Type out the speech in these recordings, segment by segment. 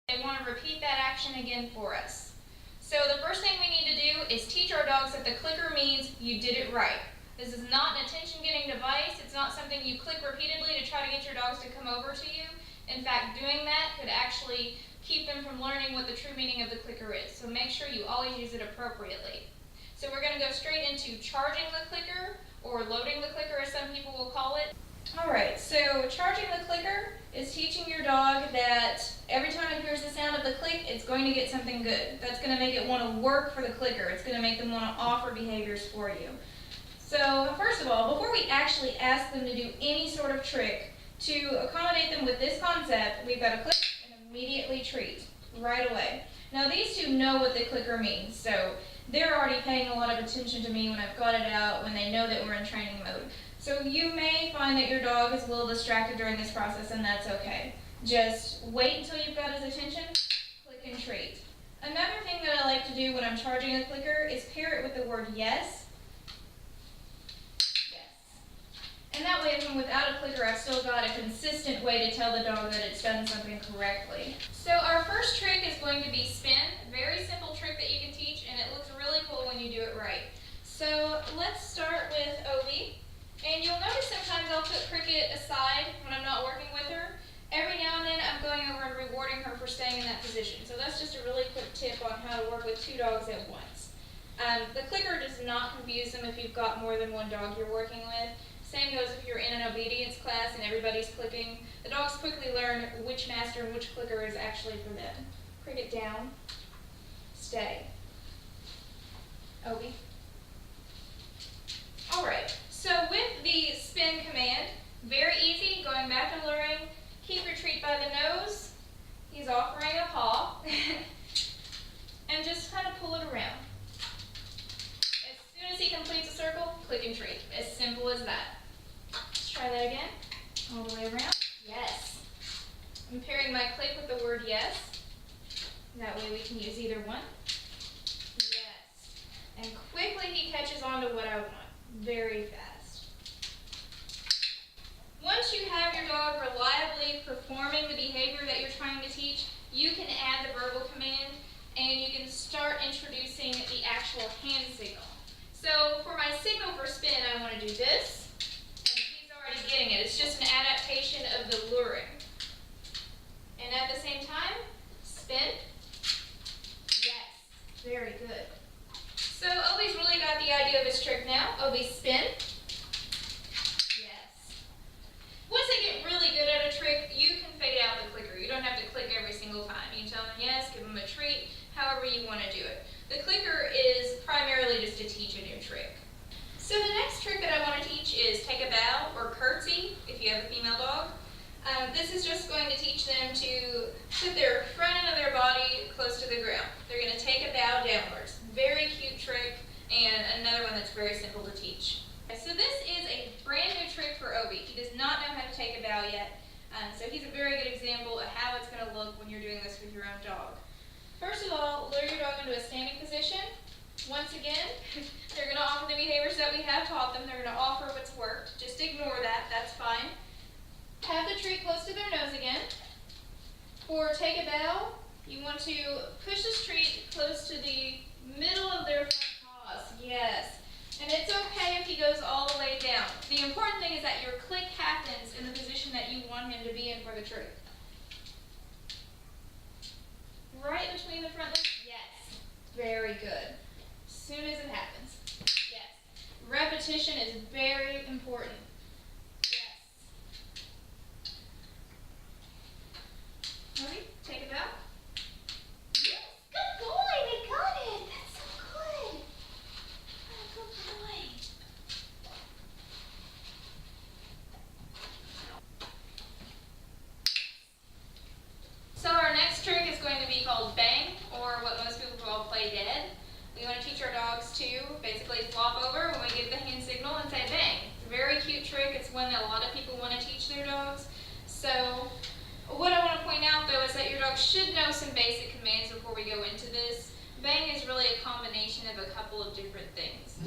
They want to repeat that action again for us. So the first thing we need to do is teach our dogs that the clicker means you did it right. This is not an attention-getting device. It's not something you click repeatedly to try to get your dogs to come over to you. In fact, doing that could actually keep them from learning what the true meaning of the clicker is. So make sure you always use it appropriately. So we're going to go straight into charging the clicker, or loading the clicker as some people will call it. Alright, so charging the clicker is teaching your dog that every time it hears the sound of the click, it's going to get something good. That's going to make it want to work for the clicker. It's going to make them want to offer behaviors for you. So first of all, before we actually ask them to do any sort of trick, to accommodate them with this concept, we've got to click and immediately treat right away. Now these two know what the clicker means, so they're already paying a lot of attention to me when I've got it out, when they know that we're in training mode. So you may find that your dog is a little distracted during this process, and that's okay. Just wait until you've got his attention, click and treat. Another thing that I like to do when I'm charging a clicker is pair it with the word yes. Yes. And that way, even without a clicker, I've still got a consistent way to tell the dog that it's done something correctly. So our first trick is going to be spin. Very simple trick that you can teach, and it looks really cool when you do it right. So let's start with Obi. And you'll notice sometimes I'll put Cricket aside when I'm not working with her. Every now and then I'm going over and rewarding her for staying in that position. So that's just a really quick tip on how to work with two dogs at once. The clicker does not confuse them if you've got more than one dog you're working with. Same goes if you're in an obedience class and everybody's clicking. The dogs quickly learn which master and which clicker is actually for them. Cricket down, stay. Obi. Alright. So with the spin command, very easy, going back to luring, keep your treat by the nose, he's offering a paw, and just kind of pull it around. As soon as he completes a circle, click and treat. As simple as that. Let's try that again, all the way around. Yes. I'm pairing my click with the word yes. That way we can use either one. Yes. And quickly he catches on to what I want. Very fast. Once you have your dog reliably performing the behavior that you're trying to teach, you can add the verbal command and you can start introducing the actual hand signal. So for my signal for spin, I want to do this, and he's already getting it. It's just an adaptation of the luring. And at the same time, spin. Yes, very good. So Obi's really got the idea of his trick now. Obi, spin. Yes. Once they get really good at a trick, you can fade out the clicker. You don't have to click every single time. You can tell them yes, give them a treat, however you want to do it. The clicker is primarily just to teach a new trick. So the next trick that I want to teach is take a bow or curtsy if you have a female dog. This is just going to teach them to put their front end of their body close to the ground. They're going to take a bow downwards. Very cute trick, and another one that's very simple to teach. So this is a brand new trick for Obi. He does not know how to take a bow yet, so he's a very good example of how it's going to look when you're doing this with your own dog. First of all, lure your dog into a standing position. Once again, they're going to offer the behaviors that we have taught them. They're going to offer what's worked. Just ignore that. That's fine. Have the treat close to their nose again. For take a bow, you want to push this treat close to the middle of their front paws. Yes. And it's okay if he goes all the way down. The important thing is that your click happens in the position that you want him to be in for the trick. Right between the front legs? Yes. Very good. As soon as it happens. Yes. Repetition is very important. Ready? Take it out. Yes, good boy, we got it. That's so good. Oh, good boy. So our next trick is going to be called bang, or what most people call play dead. We want to teach our dogs to basically flop over when we give the hand signal and say bang. It's a very cute trick. It's one that a lot of people want to teach their dogs. So what I want to point out, though, is that your dog should know some basic commands before we go into this. Bang is really a combination of a couple of different things.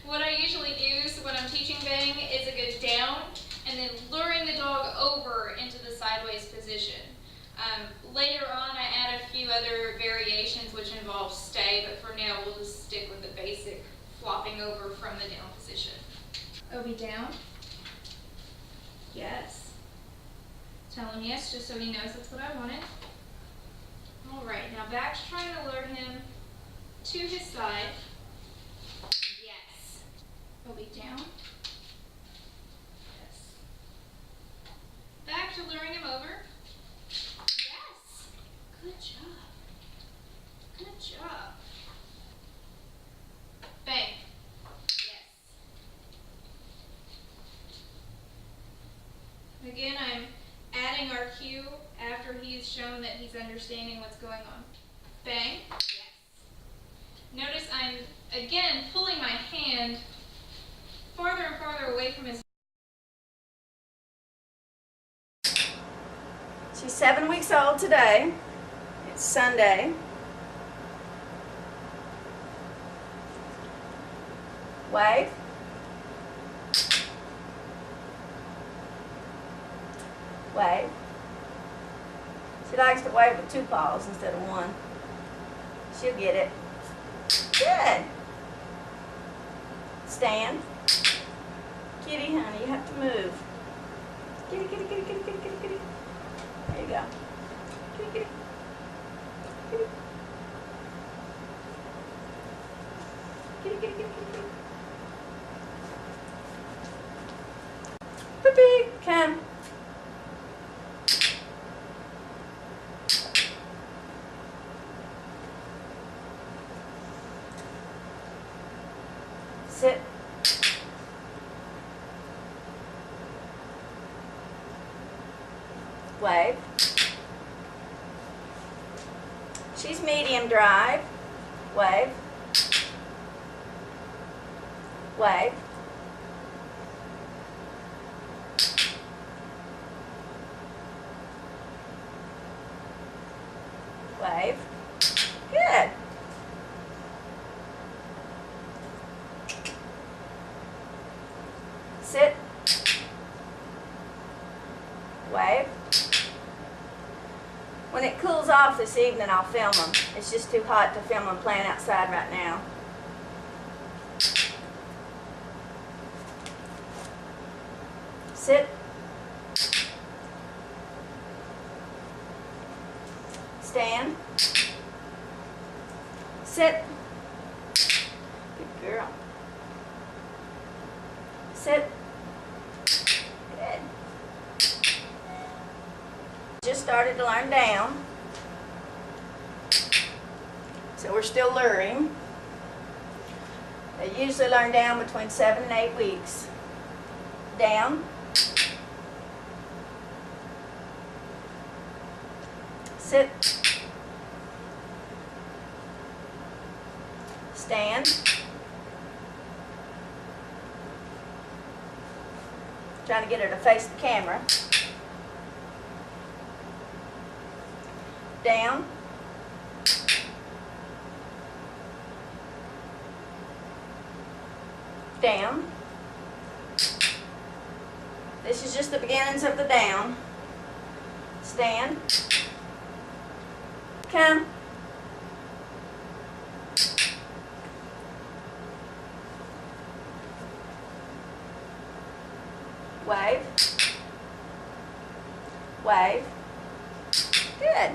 What I usually do when I'm teaching bang is a good down and then luring the dog over into the sideways position. Later on, I add a few other variations which involve stay, but for now, we'll just stick with the basic flopping over from the down position. Obi down. Yes. Tell him yes, just so he knows that's what I wanted. All right, now back to trying to lure him to his side. Yes. Obi down. Yes. Back to luring him over. Yes. Good job. Good job. Bang. Yes. Again, I'm adding our cue after he's shown that he's understanding what's going on. Bang. Yes. Notice I'm, again, pulling my hand farther and farther away from his. She's 7 weeks old today. It's Sunday. Wave. Wave. She likes to wave with 2 paws instead of 1. She'll get it. Good. Stand. Kitty, honey, you have to move. Kitty, kitty, kitty, kitty, kitty, kitty, kitty. There you go. Kitty, kitty. Kitty. Kitty, kitty, kitty, kitty, kitty. Puppy, come. Sit. Wave. She's medium drive. Wave. Wave. Wave. Good. Sit. Wave. When it cools off this evening, I'll film them. It's just too hot to film them playing outside right now. Sit. Stand. Sit. Good girl. Sit. Good. Just started to learn down. So we're still luring. They usually learn down between 7 and 8 weeks. Down. Sit. Stand. Trying to get her to face the camera. Down. Down. This is just the beginnings of the down. Stand. Come. Wave. Wave. Good.